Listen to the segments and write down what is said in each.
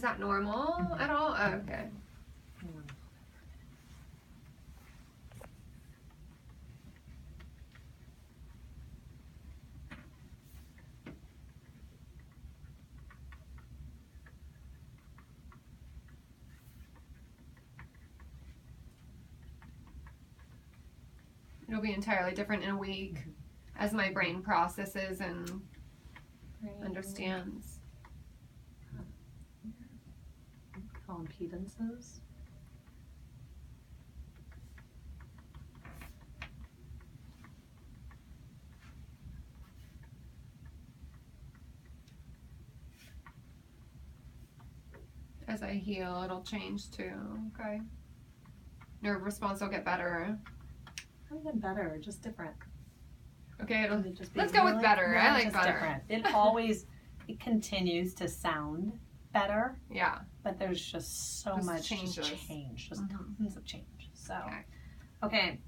Is that normal at all? Oh, okay. It'll be entirely different in a week as my brain processes and understands. Call impedances. As I heal, it'll change too. Okay. Nerve response will get better. Not even better, just different. Okay, Just let's go with better. I like better. Different. It continues to sound better. Yeah. But there's just so much change, just tons of change. So, okay.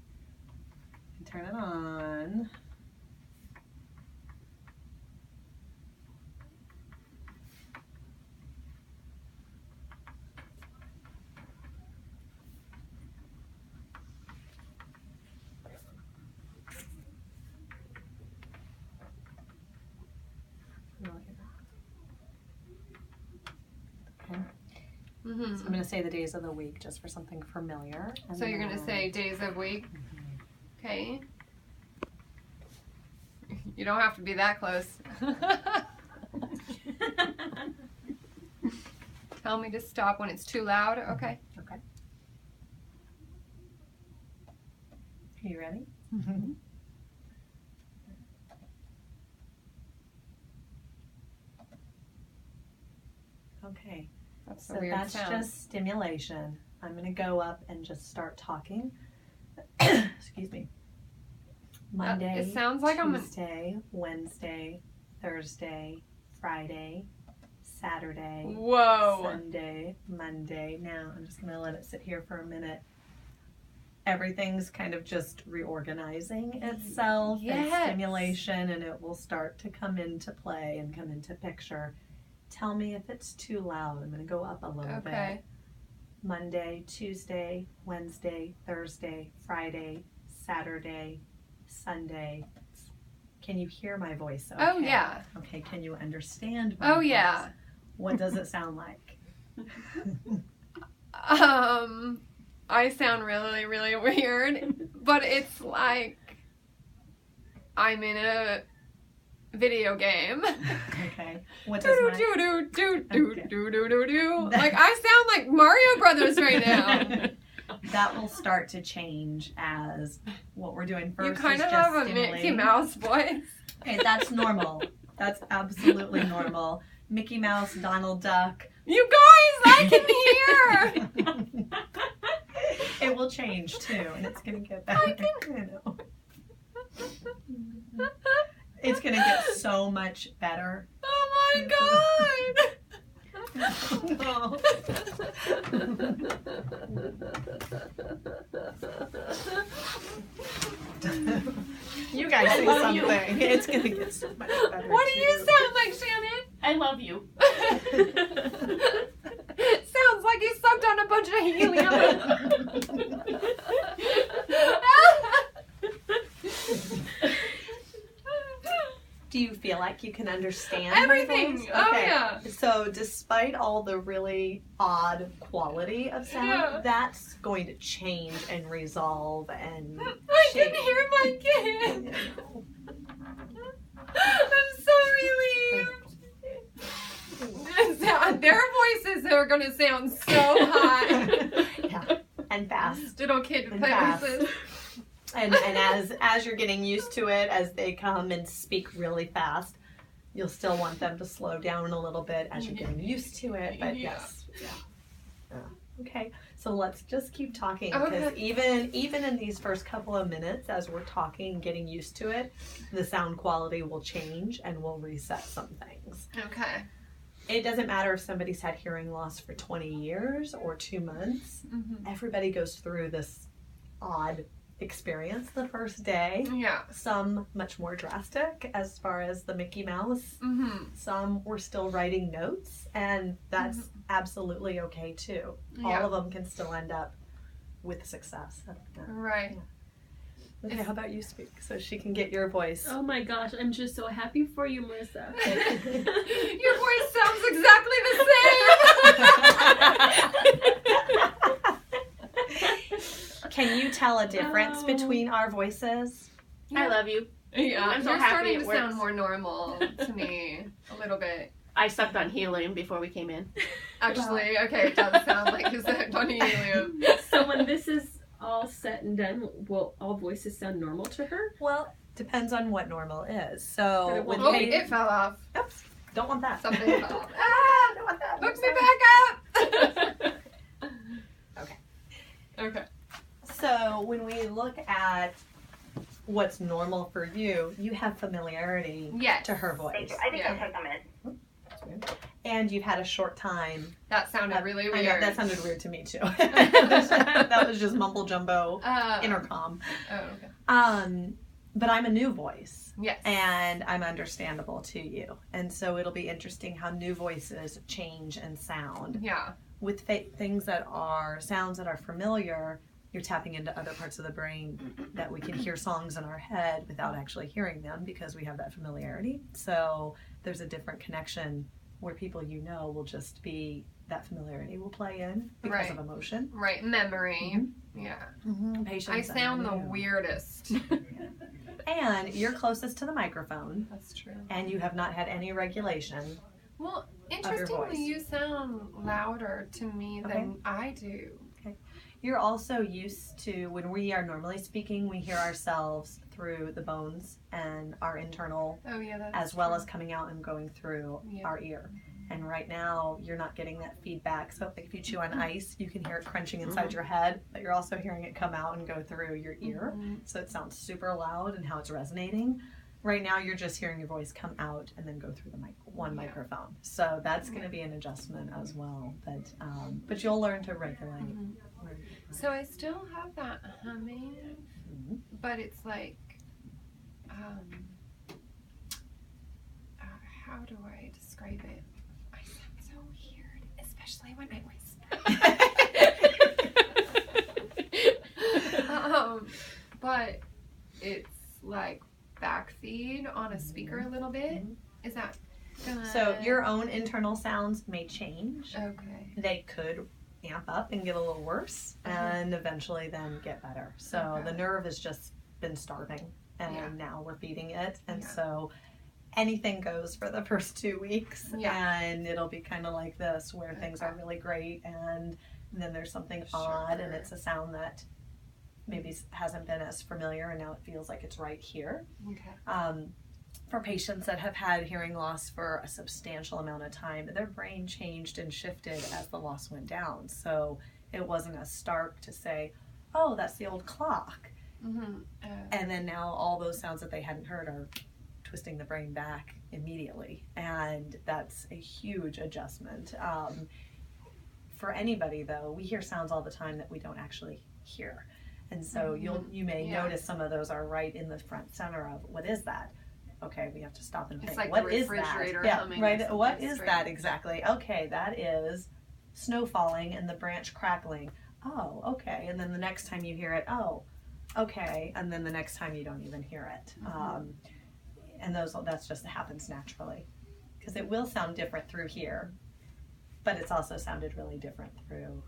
Turn it on. So I'm going to say the days of the week just for something familiar. So you're going to say days of week? Okay. You don't have to be that close. Tell me to stop when it's too loud. Okay. Okay. Are you ready? Okay. That's a weird sound. Just stimulation. I'm going to go up and just start talking. Excuse me. Monday, it sounds like Tuesday, Wednesday, Thursday, Friday, Saturday, whoa, Sunday, Monday. Now I'm just going to let it sit here for a minute. Everything's kind of just reorganizing itself and stimulation, and it will start to come into play and come into picture. Tell me if it's too loud. I'm going to go up a little bit. Monday, Tuesday, Wednesday, Thursday, Friday, Saturday, Sunday. Can you hear my voice? Okay? Oh, yeah. Okay, can you understand my voice? Yeah. What does it sound like? I sound really, really weird, but it's like I'm in a video game. Okay. What does my... Like I sound like Mario Brothers right now. That will start to change as what we're doing first. You kind of have a Mickey Mouse voice. Okay, that's normal. That's absolutely normal. Mickey Mouse, Donald Duck. You guys, I can hear. It will change too, and it's gonna get better. I know. It's gonna get so much better. Oh my god! Oh. You guys say something. It's gonna get so much better. What do you sound like, Shannon? I love you. Sounds like you sucked on a bunch of helium. Do you feel like you can understand everything? Okay. Oh yeah. So despite all the really odd quality of sound, that's going to change and resolve and I can hear my kid. I'm so relieved. Their voices are going to sound so high. Yeah. And fast. Little kid and voices. And as you're getting used to it, as they come and speak really fast, you'll still want them to slow down a little bit as you're getting used to it. But yes. Yeah. Okay. So let's just keep talking, because even in these first couple of minutes, as we're talking and getting used to it, the sound quality will change and we'll reset some things. Okay. It doesn't matter if somebody's had hearing loss for 20 years or 2 months. Mm-hmm. Everybody goes through this odd experience the first day. Yeah. Some much more drastic as far as the Mickey Mouse. Mm-hmm. Some were still writing notes, and that's absolutely okay too. Yeah. All of them can still end up with success. Right. Yeah. Okay, how about you speak so she can get your voice? Oh my gosh, I'm just so happy for you, Marrisa. Your voice sounds exactly the same. Can you tell a difference between our voices? I love you. Yeah, I'm so you're happy starting it to works. sound more normal to me a little bit. I sucked on helium before we came in. Actually, okay, it does sound like you said on helium. So when this is all said and done, will all voices sound normal to her? Well, depends on what normal is. So with Oh, Paige- it fell off. Oops, don't want that. Something fell off. Ah, don't want that. hook me back up. Okay. Okay. So when we look at what's normal for you, you have familiarity Yes. to her voice. Thank you. I think Yeah. I'll take a minute. And you've had a short time. That sounded really I weird. know, that sounded weird to me too. That was just mumble jumbo intercom. Oh, okay. But I'm a new voice. Yes. And I'm understandable to you. And so it'll be interesting how new voices change and sound. Yeah. With things that are sounds that are familiar, you're tapping into other parts of the brain that we can hear songs in our head without actually hearing them because we have that familiarity. So there's a different connection where people will just be, that familiarity will play in because Right. of emotion. Right. Memory. Yeah. Patience. I sound and the you. weirdest. And you're closest to the microphone, That's true. and you have not had any regulation. Well, voice. interestingly, you sound louder to me than I do. You're also used to, when we are normally speaking, we hear ourselves through the bones and our internal, Oh, yeah, that's as well true. as coming out and going through Yeah. our ear. And right now, you're not getting that feedback. So if you chew on ice, you can hear it crunching inside your head, but you're also hearing it come out and go through your ear. So it sounds super loud and how it's resonating. Right now, you're just hearing your voice come out and then go through the microphone. So that's going to be an adjustment as well. But you'll learn to regulate. So I still have that humming, but it's like, how do I describe it? I sound so weird, especially when I whisper. But it's like backfeed on a speaker a little bit. Is that gonna... So your own internal sounds may change. Okay. They could amp up and get a little worse and eventually then get better. So the nerve has just been starving and now we're feeding it. And so anything goes for the first 2 weeks and it'll be kind of like this where things are really great and then there's something odd and it's a sound that maybe hasn't been as familiar and now it feels like it's right here. Okay. For patients that have had hearing loss for a substantial amount of time, their brain changed and shifted as the loss went down. So it wasn't as stark to say, oh, that's the old clock. And then now all those sounds that they hadn't heard are twisting the brain back immediately. And that's a huge adjustment. For anybody, though, we hear sounds all the time that we don't actually hear. And so you may notice some of those are right in the front center of, what is that? Okay, we have to stop and think. It's like what the is refrigerator that? humming Yeah, or right. something What is straight. that exactly? Okay, that is snow falling and the branch crackling. Oh, okay. And then the next time you hear it, oh, okay. And then the next time you don't even hear it. And that's just happens naturally, because it will sound different through here, but it's also sounded really different through.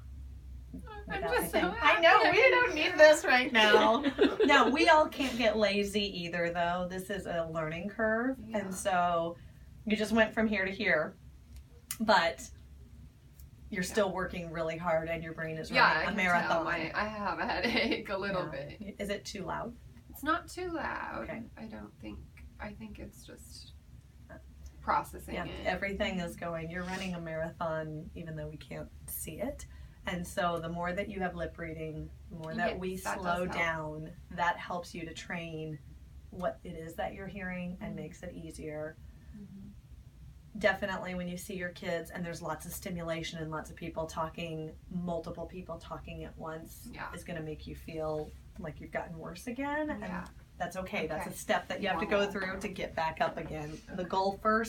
I'm without just so anything. happy. I know, we don't need this right now. No, we all can't get lazy either, though. This is a learning curve. And so you just went from here to here, but you're still working really hard and your brain is running a marathon. I have a headache a little bit. Is it too loud? It's not too loud. Okay. I think it's just processing it. Everything is going. You're running a marathon even though we can't see it. And so the more that you have lip reading, the more that we slow down, that helps you to train what it is that you're hearing and makes it easier. definitely when you see your kids and there's lots of stimulation and lots of people talking, multiple people talking at once is going to make you feel like you've gotten worse again. And that's okay. That's a step that you have to go through to get back up again. The goal first